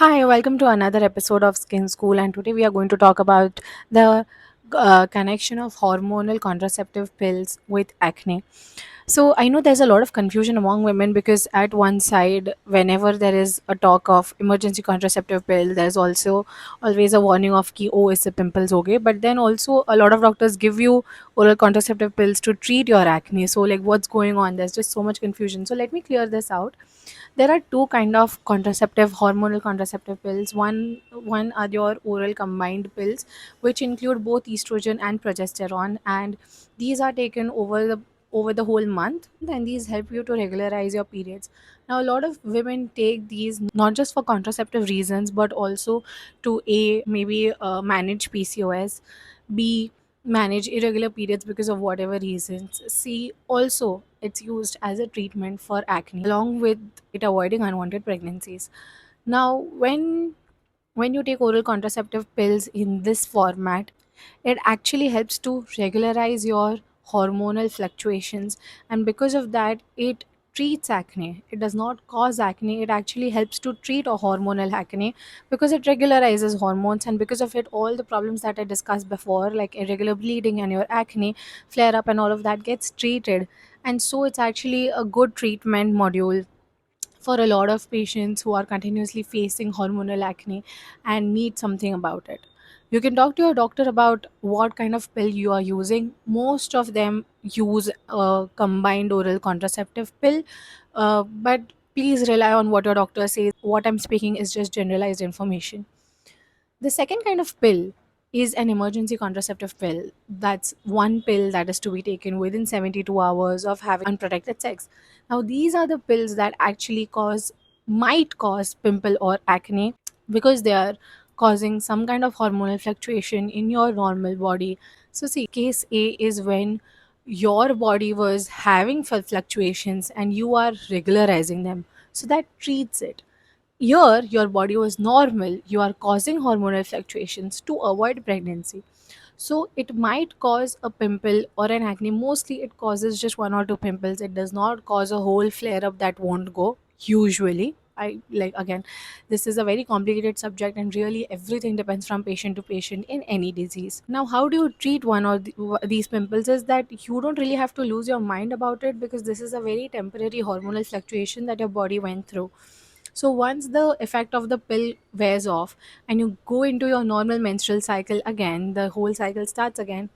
Hi, welcome to another episode of Skin School, and today we are going to talk about the connection of hormonal contraceptive pills with acne. So, I know there's a lot of confusion among women because, at one side, whenever there is a talk of emergency contraceptive pill, there's also always a warning of ki, oh, is the pimples okay? But then also, a lot of doctors give you oral contraceptive pills to treat your acne. So, like, what's going on? There's just so much confusion. So, let me clear this out. There are two kind of contraceptive hormonal contraceptive pills. One are your oral combined pills, which include both estrogen and progesterone, and these are taken over the whole month, and these help you to regularize your periods. Now, a lot of women take these not just for contraceptive reasons, but also to a maybe manage PCOS, b manage irregular periods because of whatever reasons. C, also it's used as a treatment for acne along with it avoiding unwanted pregnancies. Now, when you take oral contraceptive pills in this format, it actually helps to regularize your hormonal fluctuations, and because of that, it treats acne. It does not cause acne, it actually helps to treat a hormonal acne because it regularizes hormones, and because of it, all the problems that I discussed before, like irregular bleeding and your acne flare up and all of that, gets treated. And so, it's actually a good treatment module for a lot of patients who are continuously facing hormonal acne and need something about it. You can talk to your doctor about what kind of pill you are using. Most of them use a combined oral contraceptive pill, but please rely on what your doctor says. What I'm speaking is just generalized information. The second kind of pill is an emergency contraceptive pill. That's one pill that is to be taken within 72 hours of having unprotected sex. Now, these are the pills that actually might cause pimple or acne because they are causing some kind of hormonal fluctuation in your normal body. So, see, case A is when your body was having fluctuations and you are regularizing them. So, that treats it. Here, your body was normal, you are causing hormonal fluctuations to avoid pregnancy. So, it might cause a pimple or an acne. Mostly, it causes just one or two pimples. It does not cause a whole flare up that won't go, usually. I like again, this is a very complicated subject, and really everything depends from patient to patient in any disease. Now, how do you treat one or these pimples? Is that you don't really have to lose your mind about it because this is a very temporary hormonal fluctuation that your body went through. So once the effect of the pill wears off and you go into your normal menstrual cycle again, the whole cycle starts again,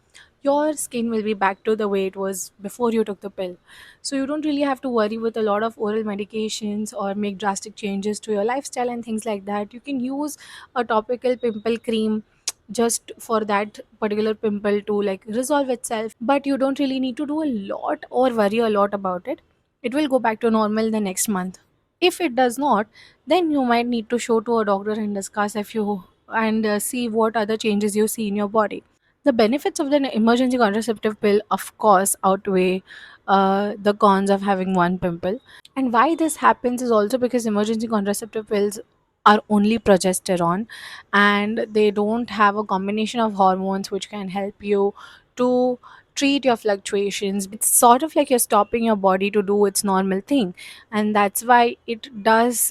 your skin will be back to the way it was before you took the pill. So you don't really have to worry with a lot of oral medications or make drastic changes to your lifestyle and things like that. You can use a topical pimple cream just for that particular pimple to like resolve itself, but you don't really need to do a lot or worry a lot about it. It will go back to normal the next month. If it does not, then you might need to show to a doctor and discuss if you and see what other changes you see in your body. The benefits of the emergency contraceptive pill, of course, outweigh the cons of having one pimple. And why this happens is also because emergency contraceptive pills are only progesterone, and they don't have a combination of hormones which can help you to treat your fluctuations. It's sort of like you're stopping your body to do its normal thing, and that's why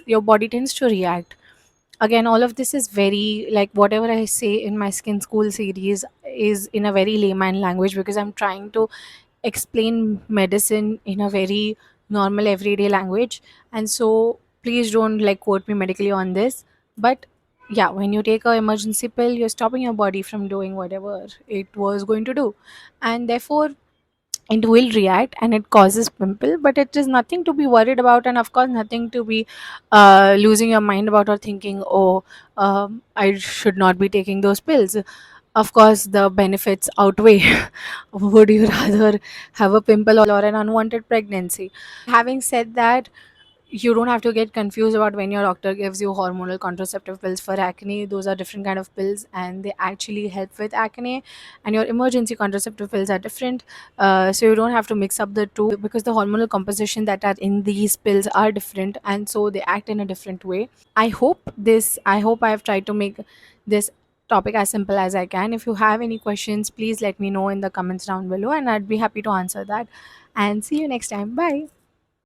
your body tends to react. Again, all of this is very like whatever I say in my Skin School series is in a very layman language because I'm trying to explain medicine in a very normal everyday language, and so please don't like quote me medically on this. But yeah, when you take a emergency pill, you're stopping your body from doing whatever it was going to do, and therefore it will react and it causes pimple, but it is nothing to be worried about, and of course nothing to be losing your mind about or thinking, oh, I should not be taking those pills. Of course the benefits outweigh. Would you rather have a pimple or an unwanted pregnancy? Having said that, you don't have to get confused about when your doctor gives you hormonal contraceptive pills for acne. Those are different kind of pills and they actually help with acne, and your emergency contraceptive pills are different. So you don't have to mix up the two because the hormonal composition that are in these pills are different, and so they act in a different way. I hope I have tried to make this topic as simple as I can. If you have any questions, please let me know in the comments down below and I'd be happy to answer that. And see you next time. Bye.